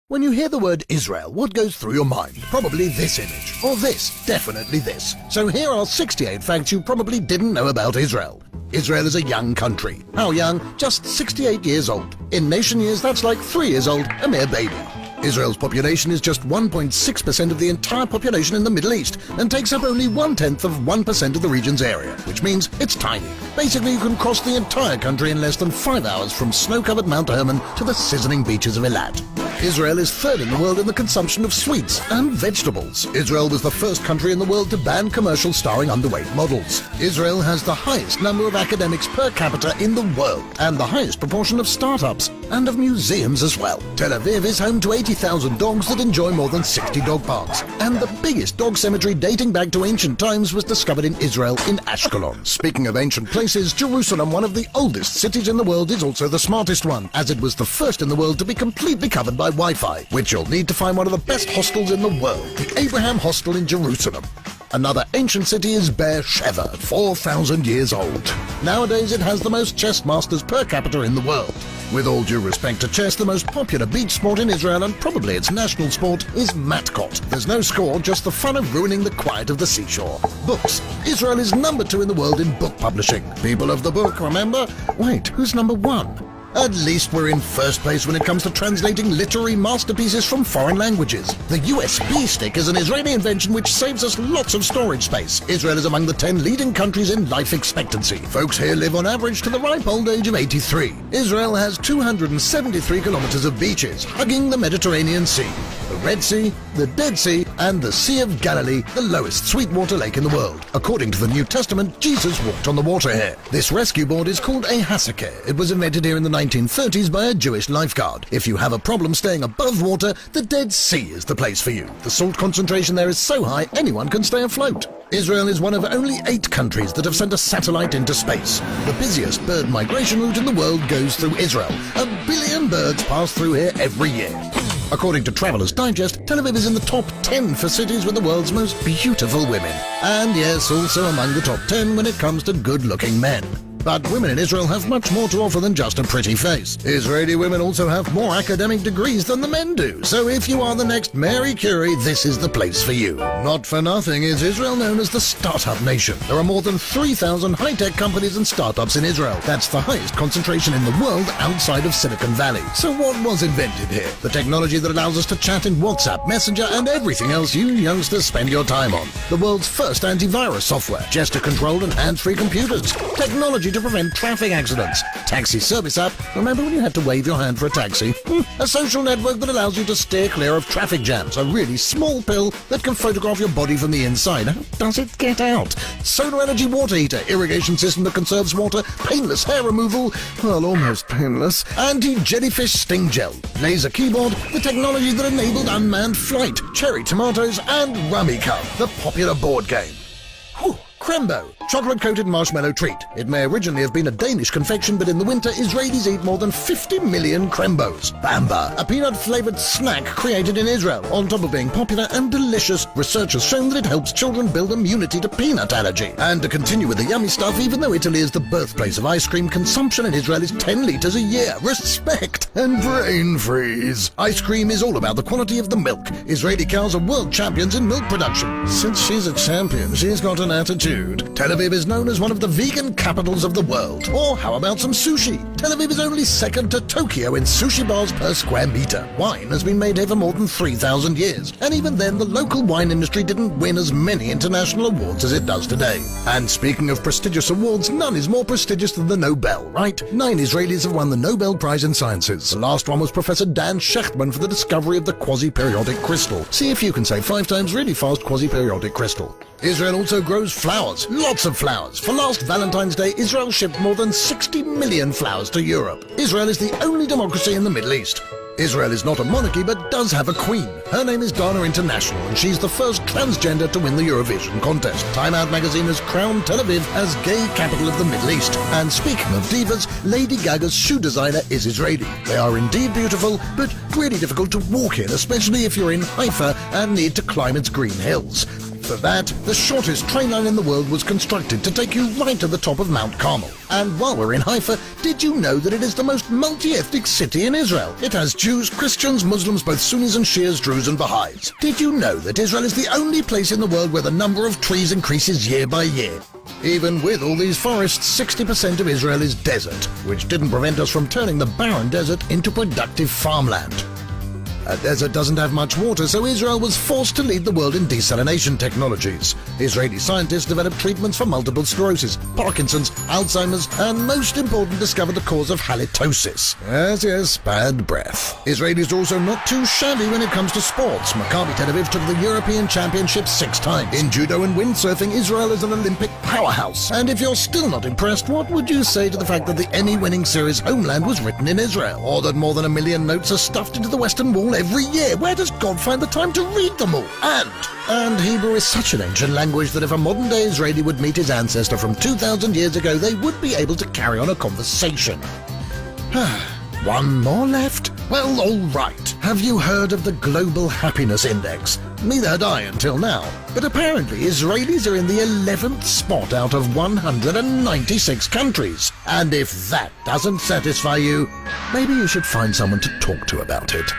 When you hear the word Israel, what goes through your mind? Probably this image, or this, definitely this. So here are 68 facts you probably didn't know about Israel. Israel is a young country. How young? Just 68 years old. In nation years, that's like 3 years old, a mere baby. Israel's population is just 1.6% of the entire population in the Middle East and takes up only 1/10% of the region's area, which means it's tiny. Basically, you can cross the entire country in less than 5 hours from snow-covered Mount Hermon to the sizzling beaches of Eilat. Israel is third in the world in the consumption of sweets and vegetables. Israel was the first country in the world to ban commercials starring underweight models. Israel has the highest number of academics per capita in the world and the highest proportion of startups and of museums as well. Tel Aviv is home to 80,000 dogs that enjoy more than 60 dog parks. And the biggest dog cemetery dating back to ancient times was discovered in Israel in Ashkelon. Speaking of ancient places, Jerusalem, one of the oldest cities in the world, is also the smartest one, as it was the first in the world to be completely covered by Wi-Fi, which you'll need to find one of the best hostels in the world, the Abraham Hostel in Jerusalem. Another ancient city is Beersheba, 4,000 years old. Nowadays it has the most chess masters per capita in the world. With all due respect to chess, the most popular beach sport in Israel, and probably its national sport, is matkot. There's no score, just the fun of ruining the quiet of the seashore. Books. Israel is number 2 in the world in book publishing. People of the book, remember? Wait, who's number 1? At least we're in first place when it comes to translating literary masterpieces from foreign languages. The USB stick is an Israeli invention which saves us lots of storage space. Israel is among the 10 leading countries in life expectancy. Folks here live on average to the ripe old age of 83. Israel has 273 kilometers of beaches, hugging the Mediterranean Sea, the Red Sea, the Dead Sea, and the Sea of Galilee, the lowest sweetwater lake in the world. According to the New Testament, Jesus walked on the water here. This rescue board is called a hasakeh. It was invented here in the 1930s by a Jewish lifeguard. If you have a problem staying above water, the Dead Sea is the place for you. The salt concentration there is so high, anyone can stay afloat. Israel is one of only 8 countries that have sent a satellite into space. The busiest bird migration route in the world goes through Israel. 1 billion birds pass through here every year. According to Traveller's Digest, Tel Aviv is in the top 10 for cities with the world's most beautiful women. And yes, also among the top 10 when it comes to good-looking men. But women in Israel have much more to offer than just a pretty face. Israeli women also have more academic degrees than the men do. So if you are the next Mary Curie, this is the place for you. Not for nothing is Israel known as the startup nation. There are more than 3,000 high-tech companies and startups in Israel. That's the highest concentration in the world outside of Silicon Valley. So what was invented here? The technology that allows us to chat in WhatsApp, Messenger, and everything else you youngsters spend your time on. The world's first antivirus software, gesture-controlled and hands-free computers, technology to prevent traffic accidents, taxi service app, remember when you had to wave your hand for a taxi? A social network that allows you to steer clear of traffic jams, a really small pill that can photograph your body from the inside. How does it get out? Solar energy water heater, irrigation system that conserves water, painless hair removal, well, almost painless, anti-jellyfish sting gel, laser keyboard, the technology that enabled unmanned flight, cherry tomatoes, and Rummy Cup, the popular board game. Whew. Crembo, chocolate-coated marshmallow treat. It may originally have been a Danish confection, but in the winter, Israelis eat more than 50 million Crembos. Bamba, a peanut-flavored snack created in Israel. On top of being popular and delicious, research has shown that it helps children build immunity to peanut allergy. And to continue with the yummy stuff, even though Italy is the birthplace of ice cream, consumption in Israel is 10 liters a year. Respect and brain freeze. Ice cream is all about the quality of the milk. Israeli cows are world champions in milk production. Since she's a champion, she's got an attitude. Tel Aviv is known as one of the vegan capitals of the world. Or how about some sushi? Tel Aviv is only second to Tokyo in sushi bars per square meter. Wine has been made here for more than 3,000 years. And even then, the local wine industry didn't win as many international awards as it does today. And speaking of prestigious awards, none is more prestigious than the Nobel, right? 9 Israelis have won the Nobel Prize in Sciences. The last one was Professor Dan Shechtman for the discovery of the quasi-periodic crystal. See if you can say 5 times really fast quasi-periodic crystal. Israel also grows flowers, lots of flowers. For last Valentine's Day, Israel shipped more than 60 million flowers to Europe. Israel is the only democracy in the Middle East. Israel is not a monarchy but does have a queen. Her name is Dana International and she's the first transgender to win the Eurovision contest. Time Out magazine has crowned Tel Aviv as gay capital of the Middle East. And speaking of divas, Lady Gaga's shoe designer is Israeli. They are indeed beautiful, but really difficult to walk in, especially if you're in Haifa and need to climb its green hills. For that, the shortest train line in the world was constructed to take you right to the top of Mount Carmel. And while we're in Haifa, did you know that it is the most multi-ethnic city in Israel? It has Jews, Christians, Muslims, both Sunnis and Shias, Druze and Baha'is. Did you know that Israel is the only place in the world where the number of trees increases year by year? Even with all these forests, 60% of Israel is desert, which didn't prevent us from turning the barren desert into productive farmland. A desert doesn't have much water, so Israel was forced to lead the world in desalination technologies. Israeli scientists developed treatments for multiple sclerosis, Parkinson's, Alzheimer's, and most important, discovered the cause of halitosis. Yes, bad breath. Israelis are also not too shabby when it comes to sports. Maccabi Tel Aviv took the European Championship 6 times. In judo and windsurfing, Israel is an Olympic powerhouse. And if you're still not impressed, what would you say to the fact that the Emmy-winning series Homeland was written in Israel? Or that more than 1 million notes are stuffed into the Western Wall every year? Where does God find the time to read them all? And Hebrew is such an ancient language that if a modern-day Israeli would meet his ancestor from 2,000 years ago, they would be able to carry on a conversation. One more left? Well, all right. Have you heard of the Global Happiness Index? Neither had I until now. But apparently Israelis are in the 11th spot out of 196 countries. And if that doesn't satisfy you, maybe you should find someone to talk to about it.